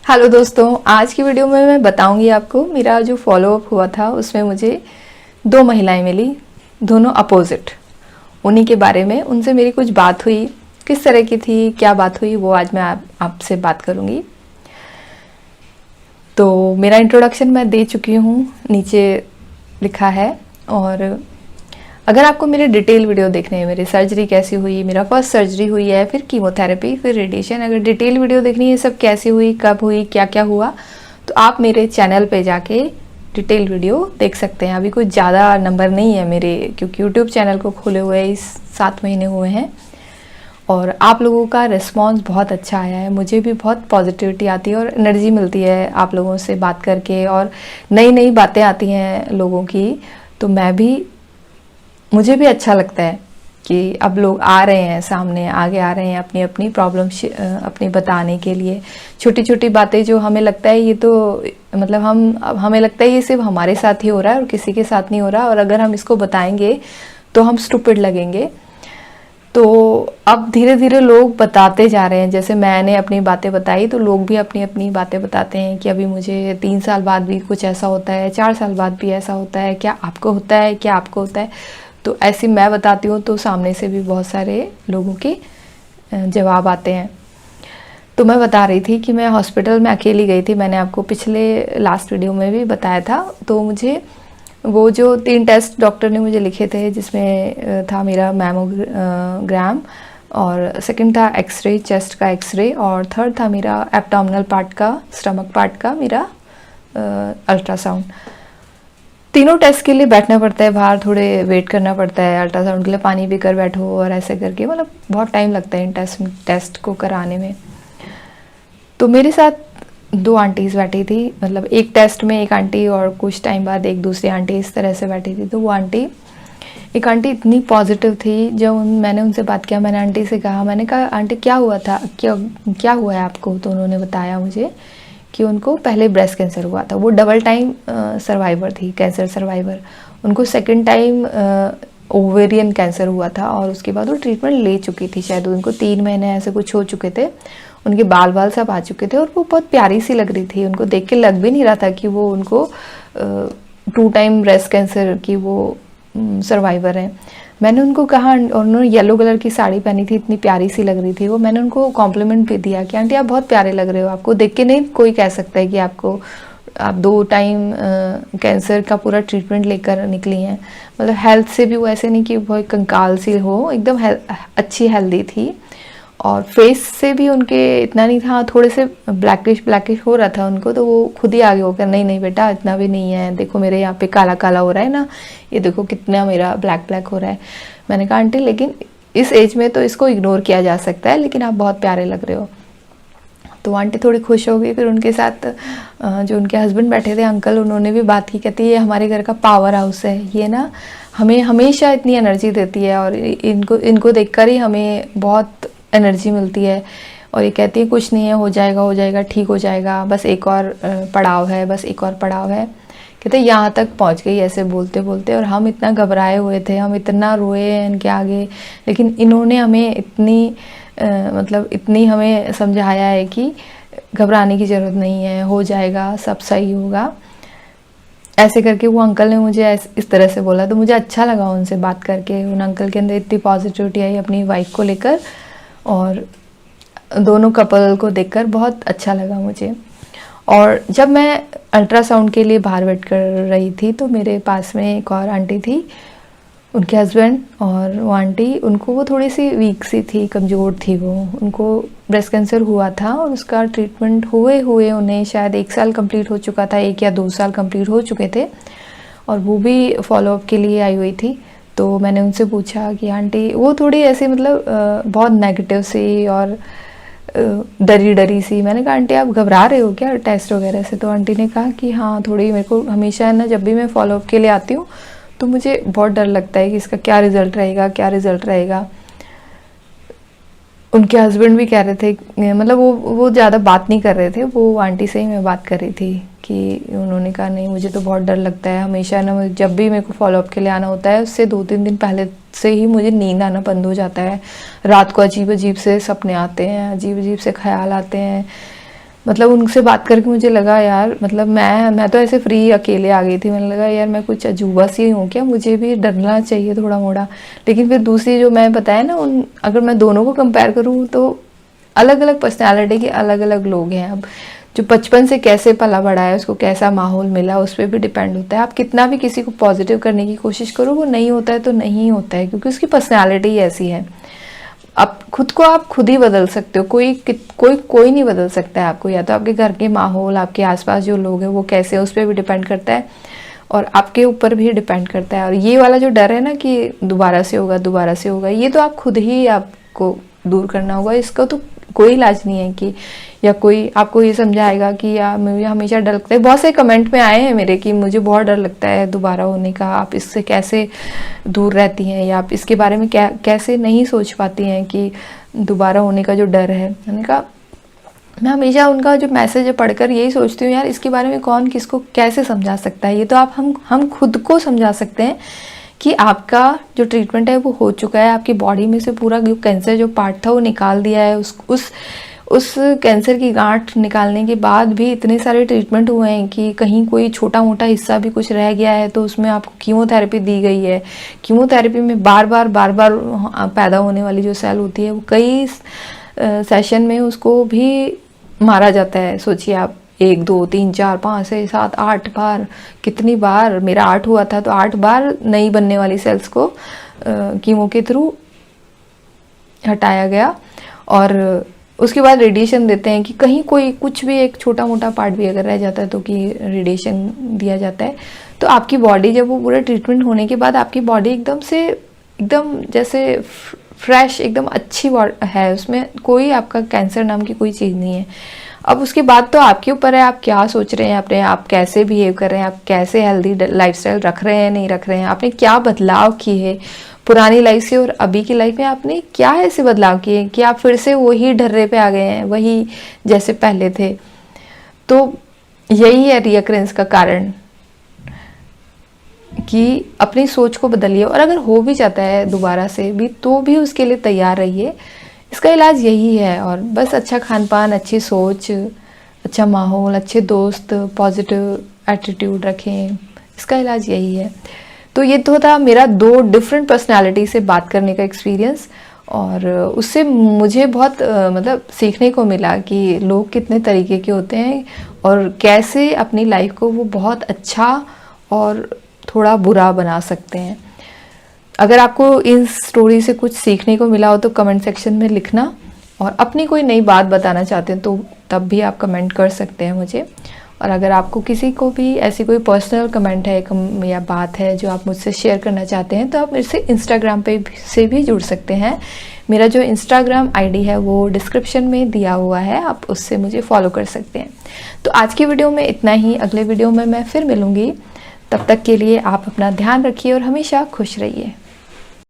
Hello दोस्तों, आज की वीडियो में मैं बताऊंगी आपको मेरा जो फॉलोअप हुआ था उसमें मुझे 2 महिलाएं मिली, दोनों अपोजिट। उन्हीं के बारे में उनसे मेरी कुछ बात हुई, किस तरह की थी, क्या बात हुई, वो आज मैं आपसे बात करूंगी। तो मेरा इंट्रोडक्शन मैं दे चुकी हूँ, नीचे लिखा है। और अगर आपको मेरे डिटेल वीडियो देखने हैं, मेरी सर्जरी कैसी हुई, मेरा फर्स्ट सर्जरी हुई है, फिर कीमोथेरेपी, फिर रेडिएशन, अगर डिटेल वीडियो देखनी है सब कैसी हुई, कब हुई, क्या क्या हुआ, तो आप मेरे चैनल पे जाके डिटेल वीडियो देख सकते हैं। अभी कुछ ज़्यादा नंबर नहीं है मेरे, क्योंकि यूट्यूब चैनल को खोले हुए इस 7 महीने हुए हैं और आप लोगों का रिस्पांस बहुत अच्छा आया है। मुझे भी बहुत पॉजिटिविटी आती है और एनर्जी मिलती है आप लोगों से बात करके, और नई नई बातें आती हैं लोगों की, तो मुझे भी अच्छा लगता है कि अब लोग आ रहे हैं सामने, आगे आ रहे हैं अपनी अपनी प्रॉब्लम अपनी बताने के लिए। छोटी छोटी बातें जो हमें लगता है ये तो मतलब हमें लगता है ये सिर्फ हमारे साथ ही हो रहा है और किसी के साथ नहीं हो रहा, और अगर हम इसको बताएंगे तो हम स्टूपिड लगेंगे। तो अब धीरे धीरे लोग बताते जा रहे हैं, जैसे मैंने अपनी बातें बताई तो लोग भी अपनी अपनी बातें बताते हैं कि अभी मुझे 3 साल बाद भी कुछ ऐसा होता है, 4 साल बाद भी ऐसा होता है, क्या आपको होता है, क्या आपको होता है। तो ऐसी मैं बताती हूँ तो सामने से भी बहुत सारे लोगों के जवाब आते हैं। तो मैं बता रही थी कि मैं हॉस्पिटल में अकेली गई थी, मैंने आपको पिछले लास्ट वीडियो में भी बताया था। तो मुझे वो जो 3 टेस्ट डॉक्टर ने मुझे लिखे थे, जिसमें था मेरा मैमोग्राम, और सेकंड था एक्सरे, चेस्ट का एक्सरे, और थर्ड था मेरा एब्डोमिनल पार्ट का, स्टमक पार्ट का मेरा अल्ट्रासाउंड। तीनों टेस्ट के लिए बैठना पड़ता है बाहर, थोड़े वेट करना पड़ता है, अल्ट्रासाउंड के लिए पानी पीकर बैठो और ऐसे करके, मतलब बहुत टाइम लगता है इन टेस्ट को कराने में। तो मेरे साथ 2 आंटीज़ बैठी थी, मतलब एक टेस्ट में एक आंटी और कुछ टाइम बाद एक दूसरी आंटी, इस तरह से बैठी थी। तो वो आंटी, एक आंटी इतनी पॉजिटिव थी, जब मैंने उनसे बात किया, मैंने आंटी से कहा, मैंने कहा आंटी क्या हुआ था, क्या हुआ है आपको। तो उन्होंने बताया मुझे कि उनको पहले ब्रेस्ट कैंसर हुआ था। वो डबल टाइम सर्वाइवर थी, कैंसर सर्वाइवर। उनको सेकंड टाइम ओवेरियन कैंसर हुआ था और उसके बाद वो ट्रीटमेंट ले चुकी थी, शायद उनको 3 महीने ऐसे कुछ हो चुके थे, उनके बाल सब आ चुके थे और वो बहुत प्यारी सी लग रही थी। उनको देख के लग भी नहीं रहा था कि वो उनको 2 टाइम ब्रेस्ट कैंसर की वो सर्वाइवर हैं। मैंने उनको कहा, और उन्होंने येलो कलर की साड़ी पहनी थी, इतनी प्यारी सी लग रही थी वो। मैंने उनको कॉम्प्लीमेंट भी दिया कि आंटी आप बहुत प्यारे लग रहे हो, आपको देख के नहीं कोई कह सकता है कि आप 2 टाइम कैंसर का पूरा ट्रीटमेंट लेकर निकली हैं। मतलब हेल्थ से भी वो ऐसे नहीं कि बहुत कंकाल सी हो, एकदम अच्छी हेल्दी थी। और फेस से भी उनके इतना नहीं था, थोड़े से ब्लैकिश हो रहा था उनको। तो वो खुद ही आगे होकर, नहीं नहीं बेटा इतना भी नहीं है, देखो मेरे यहाँ पे काला काला हो रहा है ना, ये देखो कितना मेरा ब्लैक हो रहा है। मैंने कहा आंटी लेकिन इस एज में तो इसको इग्नोर किया जा सकता है, लेकिन आप बहुत प्यारे लग रहे हो। तो आंटी थोड़ी खुश हो गई। फिर उनके साथ जो उनके हस्बैंड बैठे थे अंकल, उन्होंने भी बात की, कहती ये हमारे घर का पावर हाउस है, ये ना हमें हमेशा इतनी एनर्जी देती है और इनको देखकर ही हमें बहुत एनर्जी मिलती है। और ये कहती है कुछ नहीं है, हो जाएगा, ठीक हो जाएगा, बस एक और पड़ाव है, बस एक और पड़ाव है। कहते यहाँ तक पहुँच गई ऐसे बोलते बोलते, और हम इतना घबराए हुए थे, हम इतना रोए हैं इनके आगे, लेकिन इन्होंने हमें इतनी हमें समझाया है कि घबराने की ज़रूरत नहीं है, हो जाएगा, सब सही होगा। ऐसे करके वो अंकल ने मुझे इस तरह से बोला। तो मुझे अच्छा लगा उनसे बात करके, उन अंकल के अंदर इतनी पॉजिटिविटी आई अपनी वाइफ को लेकर, और दोनों कपल को देखकर बहुत अच्छा लगा मुझे। और जब मैं अल्ट्रासाउंड के लिए बाहर वेट कर रही थी तो मेरे पास में एक और आंटी थी, उनके हस्बैंड, और वो आंटी, उनको वो थोड़ी सी वीक सी थी, कमज़ोर थी वो, उनको ब्रेस्ट कैंसर हुआ था और उसका ट्रीटमेंट हुए उन्हें शायद 1 साल कंप्लीट हो चुका था, 1 या 2 साल कंप्लीट हो चुके थे, और वो भी फॉलोअप के लिए आई हुई थी। तो मैंने उनसे पूछा कि आंटी, वो थोड़ी ऐसी मतलब बहुत नेगेटिव सी और डरी सी। मैंने कहा आंटी आप घबरा रहे हो क्या टेस्ट वगैरह से। तो आंटी ने कहा कि हाँ थोड़ी, मेरे को हमेशा है ना, जब भी मैं फॉलोअप के लिए आती हूँ तो मुझे बहुत डर लगता है कि इसका क्या रिज़ल्ट रहेगा। उनके हस्बैंड भी कह रहे थे, मतलब वो ज़्यादा बात नहीं कर रहे थे, वो आंटी से ही मैं बात कर रही थी कि उन्होंने कहा नहीं मुझे तो बहुत डर लगता है, हमेशा ना जब भी मेरे को फॉलोअप के लिए आना होता है उससे 2-3 दिन पहले से ही मुझे नींद आना बंद हो जाता है। रात को अजीब अजीब से सपने आते हैं, अजीब अजीब से ख्याल आते हैं, मतलब उनसे बात करके मुझे लगा यार, मतलब मैं तो ऐसे फ्री अकेले आ गई थी, मैंने लगा यार मैं कुछ अजूबा सी हूँ क्या, मुझे भी डरना चाहिए थोड़ा मोड़ा। लेकिन फिर दूसरी जो मैं बताया ना, उन अगर मैं दोनों को कंपेयर करूँ तो अलग अलग पर्सनैलिटी के अलग अलग लोग हैं। अब जो बचपन से कैसे पला बड़ा है, उसको कैसा माहौल मिला, उस पर भी डिपेंड होता है। आप कितना भी किसी को पॉजिटिव करने की कोशिश करो, वो नहीं होता है तो नहीं होता है, क्योंकि उसकी पर्सनैलिटी ऐसी है। आप खुद को आप खुद ही बदल सकते हो, कोई नहीं बदल सकता है आपको। या तो आपके घर के माहौल, आपके आसपास जो लोग हैं वो कैसे हैं, उस पर भी डिपेंड करता है, और आपके ऊपर भी डिपेंड करता है। और ये वाला जो डर है ना कि दोबारा से होगा, ये तो आप खुद ही आपको दूर करना होगा। इसका तो कोई इलाज नहीं है कि या कोई आपको ये समझाएगा कि यार मुझे हमेशा डर लगता है। बहुत से कमेंट में आए हैं मेरे कि मुझे बहुत डर लगता है दोबारा होने का, आप इससे कैसे दूर रहती हैं, या आप इसके बारे में कैसे नहीं सोच पाती हैं कि दोबारा होने का जो डर है। मैंने कहा मैं हमेशा उनका जो मैसेज है पढ़कर यही सोचती हूँ, यार इसके बारे में कौन किसको कैसे समझा सकता है। ये तो आप हम खुद को समझा सकते हैं कि आपका जो ट्रीटमेंट है वो हो चुका है, आपकी बॉडी में से पूरा जो कैंसर जो पार्ट था वो निकाल दिया है। उस कैंसर की गांठ निकालने के बाद भी इतने सारे ट्रीटमेंट हुए हैं कि कहीं कोई छोटा मोटा हिस्सा भी कुछ रह गया है तो उसमें आपको कीमोथेरेपी दी गई है। कीमोथेरेपी में बार बार पैदा होने वाली जो सेल होती है वो कई सेशन में उसको भी मारा जाता है। सोचिए आप, 1 2 3 4 5 6 7 8 बार, कितनी बार मेरा 8 हुआ था तो 8 बार नई बनने वाली सेल्स को कीमो के थ्रू हटाया गया। और उसके बाद रेडिएशन देते हैं कि कहीं कोई कुछ भी एक छोटा मोटा पार्ट भी अगर रह जाता है तो कि रेडिएशन दिया जाता है। तो आपकी बॉडी जब वो पूरा ट्रीटमेंट होने के बाद आपकी बॉडी एकदम जैसे फ्रेश, एकदम अच्छी है, उसमें कोई आपका कैंसर नाम की कोई चीज़ नहीं है। अब उसके बाद तो आपके ऊपर है आप क्या सोच रहे हैं अपने, आप कैसे बिहेव कर रहे हैं, आप कैसे हेल्दी लाइफस्टाइल रख रहे हैं नहीं रख रहे हैं, आपने क्या बदलाव किए पुरानी लाइफ से और अभी की लाइफ में, आपने क्या ऐसे बदलाव किए कि आप फिर से वही ढर्रे पे आ गए हैं, वही जैसे पहले थे। तो यही है रियकरेंस का कारण कि अपनी सोच को बदलिए, और अगर हो भी जाता है दोबारा से भी तो भी उसके लिए तैयार रहिए। इसका इलाज यही है, और बस अच्छा खान पान, अच्छी सोच, अच्छा माहौल, अच्छे दोस्त, पॉजिटिव एटीट्यूड रखें, इसका इलाज यही है। तो ये तो था मेरा 2 डिफरेंट पर्सनालिटी से बात करने का एक्सपीरियंस, और उससे मुझे बहुत मतलब सीखने को मिला कि लोग कितने तरीके के होते हैं और कैसे अपनी लाइफ को वो बहुत अच्छा और थोड़ा बुरा बना सकते हैं। अगर आपको इन स्टोरी से कुछ सीखने को मिला हो तो कमेंट सेक्शन में लिखना, और अपनी कोई नई बात बताना चाहते हैं तो तब भी आप कमेंट कर सकते हैं मुझे। और अगर आपको किसी को भी ऐसी कोई पर्सनल कमेंट है या बात है जो आप मुझसे शेयर करना चाहते हैं तो आप मेरे से इंस्टाग्राम पे से भी जुड़ सकते हैं। मेरा जो इंस्टाग्राम आईडी है वो डिस्क्रिप्शन में दिया हुआ है, आप उससे मुझे फॉलो कर सकते हैं। तो आज की वीडियो में इतना ही, अगले वीडियो में मैं फिर मिलूँगी। तब तक के लिए आप अपना ध्यान रखिए और हमेशा खुश रहिए।